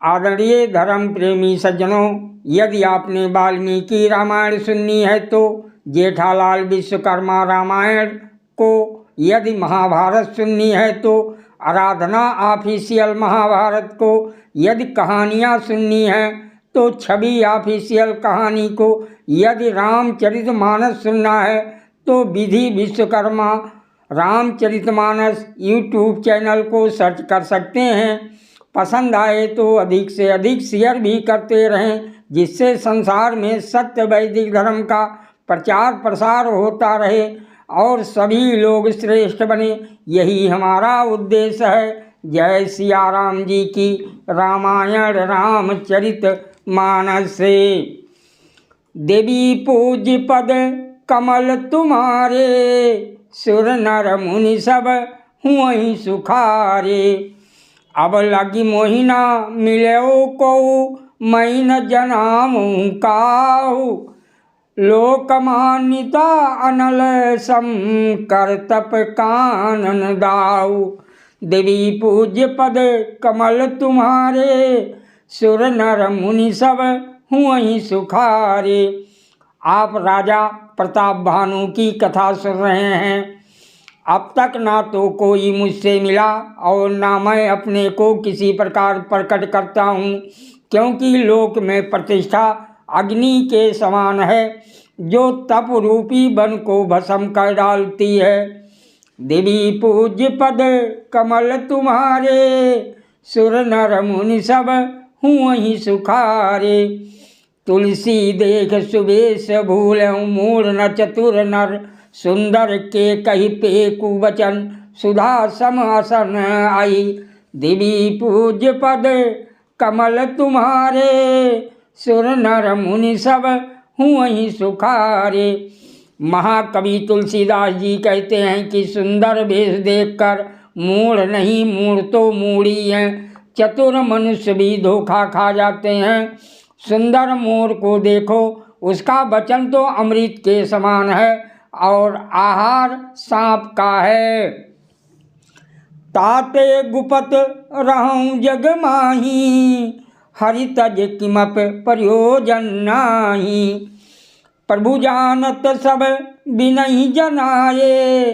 आदरणीय धर्म प्रेमी सज्जनों, यदि आपने वाल्मीकि रामायण सुननी है तो जेठालाल विश्वकर्मा रामायण को, यदि महाभारत सुननी है तो आराधना ऑफिशियल महाभारत को, यदि कहानियाँ सुननी है तो छवि ऑफिशियल कहानी को, यदि रामचरितमानस सुनना है तो विधि विश्वकर्मा रामचरितमानस यूट्यूब चैनल को सर्च कर सकते हैं। पसंद आए तो अधिक से अधिक शेयर भी करते रहें, जिससे संसार में सत्य वैदिक धर्म का प्रचार प्रसार होता रहे और सभी लोग श्रेष्ठ बने, यही हमारा उद्देश्य है। जय सिया राम जी की रामायण रामचरित मानस से। देवी पूज्य पद कमल तुम्हारे, सुर नर मुनि सब हुई सुखारे। अब लगी मोहिना मिलो को, मैं न जनाऊं काहू। लोकमान्यता अनल सम कर तप कानन दाऊ। देवी पूज्य पद कमल तुम्हारे, सुर नर मुनि सब हुई सुखारे। आप राजा प्रताप भानु की कथा सुन रहे हैं। अब तक ना तो कोई मुझसे मिला और ना मैं अपने को किसी प्रकार प्रकट करता हूँ, क्योंकि लोक में प्रतिष्ठा अग्नि के समान है, जो तप रूपी वन को भस्म कर डालती है। देवी पूज्य पद कमल तुम्हारे, सुर नर मुनि सब हुई सुखारे। तुलसी देख सुबेश भूलऊँ, मूढ़ न चतुर नर सुंदर के कही पेकु वचन, सुधा सम असन आई। देवी पूज्य पद कमल तुम्हारे, सुर नर मुनि सब हुई सुखारे। महाकवि तुलसीदास जी कहते हैं कि सुंदर वेश देखकर मूढ़ नहीं, मूढ़ तो मूढ़ी हैं, चतुर मनुष्य भी धोखा खा जाते हैं। सुंदर मोर को देखो, उसका वचन तो अमृत के समान है और आहार सांप का है। ताते गुपत रहूं जग माही, हरि तज किमप प्रयोजन नाही। प्रभु जानत सब बिनहि जनाए,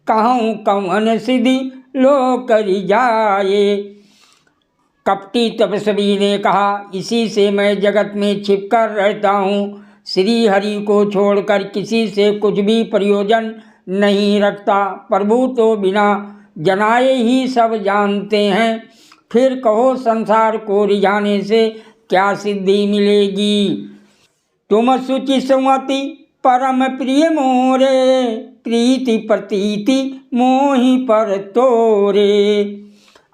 कहूँ कवन सिद्धि लोक रिजाए। कपटी तपस्वी ने कहा, इसी से मैं जगत में छिपकर रहता हूँ, श्री हरि को छोड़कर किसी से कुछ भी प्रयोजन नहीं रखता। प्रभु तो बिना जनाए ही सब जानते हैं, फिर कहो संसार को रिझाने से क्या सिद्धि मिलेगी। तुम सुचि सुमति परम प्रिय मोरे, प्रीति प्रतीति मोहि पर तोरे।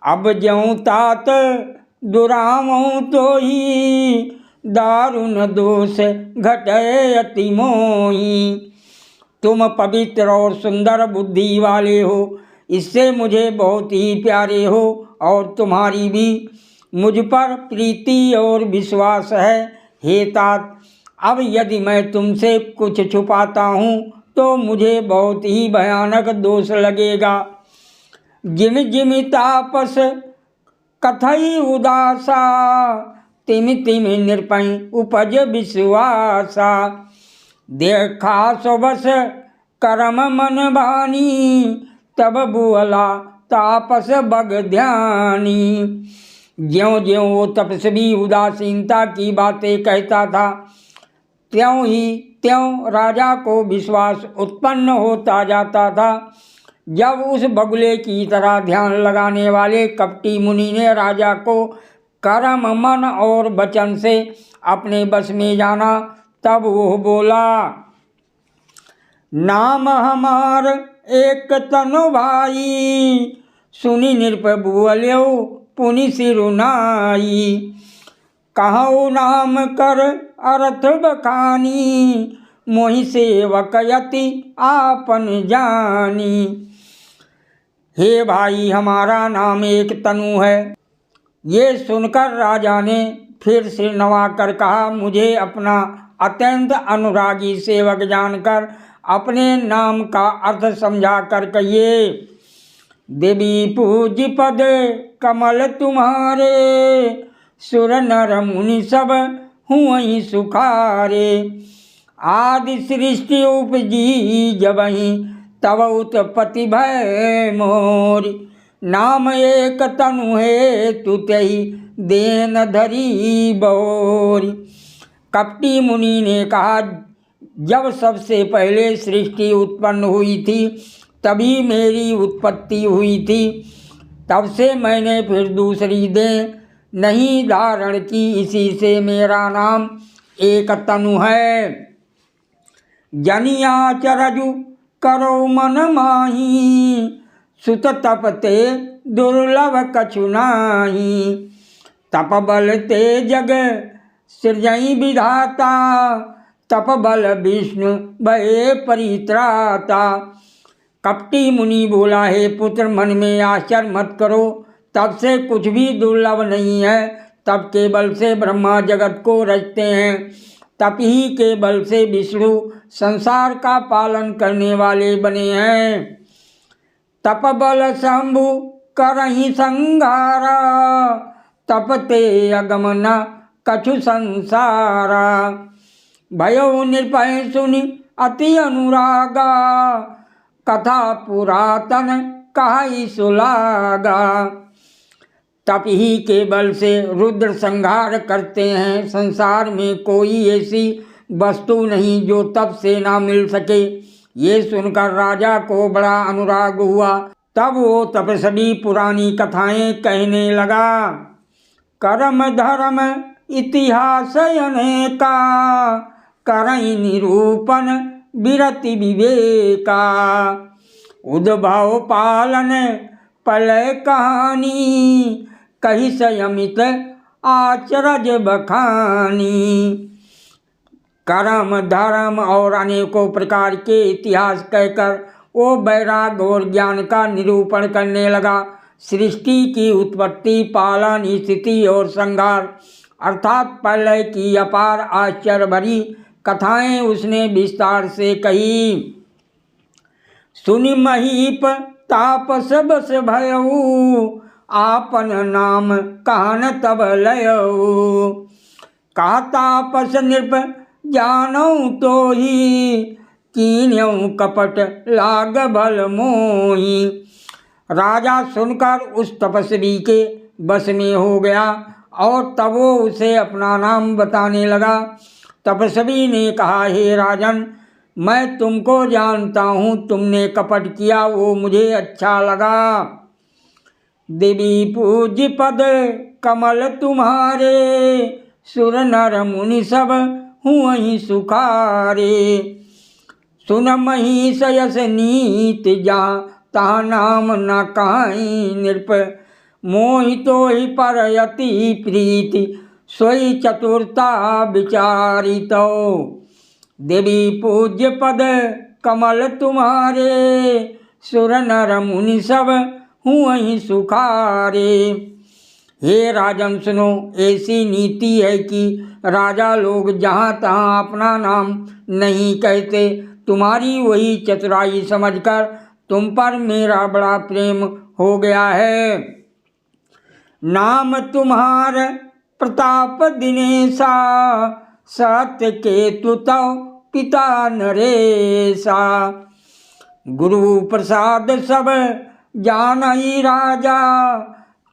अब ज्यों तात दुरामों तो ही, दारुण दोष घटे अति मोही। तुम पवित्र और सुंदर बुद्धि वाले हो, इससे मुझे बहुत ही प्यारे हो और तुम्हारी भी मुझ पर प्रीति और विश्वास है। हे तात, अब यदि मैं तुमसे कुछ छुपाता हूँ तो मुझे बहुत ही भयानक दोष लगेगा। जिम जिम तापस कथई उदासा, तिमि तिमि निरपै उपज विश्वासा। देखा सुबस करम मन बानी, तब बुअला तापस बग ध्यानी। ज्यों ज्यों वो तपस्वी उदासीनता की बातें कहता था, त्यों ही त्यों राजा को विश्वास उत्पन्न होता जाता था। जब उस बगुले की तरह ध्यान लगाने वाले कपटी मुनि ने राजा को कर्म मन और वचन से अपने बस में जाना, तब वो बोला, नाम हमार एक तनु भाई, सुनी नृप बोल्यो पुनि सिरुनाई। कहु नाम कर अर्थ बखानी, मोहि सेवक यति आपन जानी। हे भाई, हमारा नाम एक तनु है। ये सुनकर राजा ने फिर सिर नवाकर कहा, मुझे अपना अत्यंत अनुरागी सेवक जानकर अपने नाम का अर्थ समझा कर कहिए। देवी पूज्य पद कमल तुम्हारे, सुर नर मुनि सब हुई सुखारे। आदि सृष्टि उपजी जबहि तब उत्पत्ति भय मोर। नाम एक तनु है तुतहि देन धरी बहोरी। कपटी मुनि ने कहा, जब सबसे पहले सृष्टि उत्पन्न हुई थी तभी मेरी उत्पत्ति हुई थी। तब से मैंने फिर दूसरी देह नहीं धारण की, इसी से मेरा नाम एक तनु है। जनिया चरजु करो मन माही, सुत तपते दुर्लभ कछु नाही। तप बल ते जग सृजई विधाता, तप बल विष्णु भये परित्राता। कपटी मुनि बोला, हे पुत्र, मन में आश्चर्य मत करो, तप से कुछ भी दुर्लभ नहीं है। तप के बल से ब्रह्मा जगत को रचते हैं, तप ही के बल से विष्णु संसार का पालन करने वाले बने हैं। तप बल शंभु करहि संहारा, तपते अगमन कछु संसारा। भयो निर्भय सुनि अति अनुरागा, कथा पुरातन कहाई सुलागा। तप ही के बल से रुद्र संहार करते हैं। संसार में कोई ऐसी वस्तु नहीं जो तप से ना मिल सके। ये सुनकर राजा को बड़ा अनुराग हुआ। तब वो तपस्वी पुरानी कथाएं कहने लगा। कर्म धर्म इतिहास अनेका, करई निरूपण विरति विवेका। उद्भव पालन प्रलय कहानी, कही संयमित आचरज बखानी। कर्म धर्म और अनेकों प्रकार के इतिहास कहकर वो वैराग और ज्ञान का निरूपण करने लगा। सृष्टि की उत्पत्ति, पालन, स्थिति और संहार अर्थात प्रलय की अपार आश्चर्य भरी कथाएं उसने विस्तार से कही। सुनि महीप तापस बस भयऊ, आपन नाम कहन तब लयऊ। कहा तापस नृप जानऊ तो ही, कीन्यऊ कपट लाग भल मोही। राजा सुनकर उस तपस्वी के बस में हो गया और तब वो उसे अपना नाम बताने लगा। तपस्वी ने कहा, हे राजन, मैं तुमको जानता हूँ, तुमने कपट किया वो मुझे अच्छा लगा। देवी पूज्य पद कमल तुम्हारे, सुर नर मुनि सब हुई सुखारे। सुन महिष यस नीति, जहाँ तहाँ नाम न कहीं नृप। मोहितो ही परयति प्रीति, सोई चतुरता विचारितो। देवी पूज्य पद कमल तुम्हारे, सुर नर मुनि सब हुई सुखारे। हे राजन सुनो, ऐसी नीति है कि राजा लोग जहाँ तहाँ अपना नाम नहीं कहते। तुम्हारी वही चतुराई समझकर तुम पर मेरा बड़ा प्रेम हो गया है। नाम तुम्हार प्रताप दिनेशा, सत्य केतु तव पिता नरेशा। गुरु प्रसाद सब जानई राजा,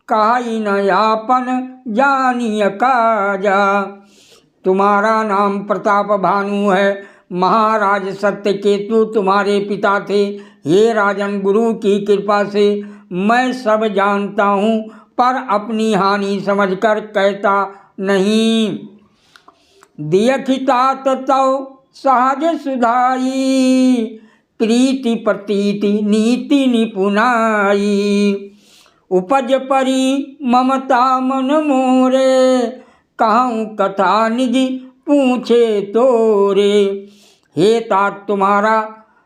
काई न यापन जानिय काजा। तुम्हारा नाम प्रताप भानु है। महाराज सत्य केतु तुम्हारे पिता थे। हे राजन, गुरु की कृपा से मैं सब जानता हूँ, पर अपनी हानि समझकर कहता नहीं। दियखितात तव सहज सुधाई, प्रीति प्रतीति नीति निपुनाई। उपज परी ममता मन मोरे, कहूँ कथा निज पूछे तोरे। हे तात, तुम्हारा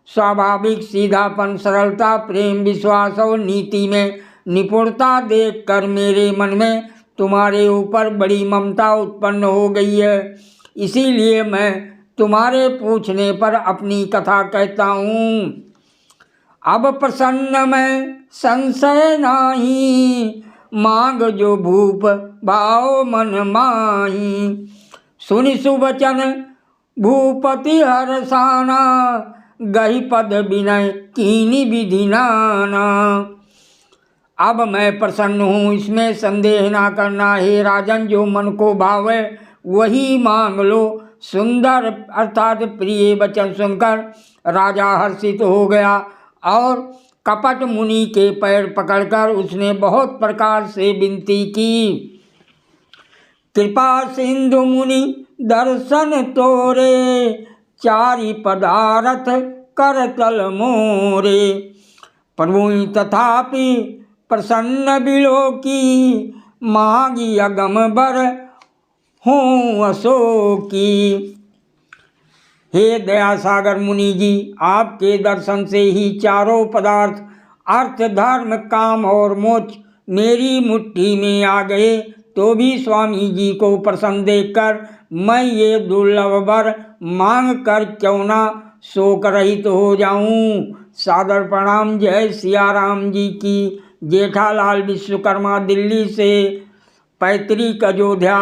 स्वाभाविक सीधापन, सरलता, प्रेम, विश्वास और नीति में निपुणता देखकर मेरे मन में तुम्हारे ऊपर बड़ी ममता उत्पन्न हो गई है। इसीलिए मैं तुम्हारे पूछने पर अपनी कथा कहता हूँ। अब प्रसन्न में संशय नाही, मांग जो भूप भाव मन माही। सुनि सुवचन भूपति हरसाना, गही पद विनय कीनी विधि नाना। अब मैं प्रसन्न हूँ, इसमें संदेह ना करना। हे राजन, जो मन को भावे वही मांग लो। सुंदर अर्थात प्रिय वचन सुनकर राजा हर्षित हो गया और कपट मुनि के पैर पकड़कर उसने बहुत प्रकार से विनती की। कृपा सिंधु मुनि दर्शन तोरे, चारि पदारथ कर तल मोरे। प्रभु तथापि प्रसन्न बिलोकी, मांगी अगम बर हूँ अशोकी। हे दया सागर मुनि जी, आपके दर्शन से ही चारों पदार्थ अर्थ धर्म काम और मोक्ष मेरी मुट्ठी में आ गए। तो भी स्वामी जी को प्रसन्न देखकर मैं ये दुर्लभ वर मांग कर क्यों ना शोक रहित हो जाऊं। सादर प्रणाम। जय सिया राम जी की। जेठालाल विश्वकर्मा, दिल्ली से पैतृक अयोध्या।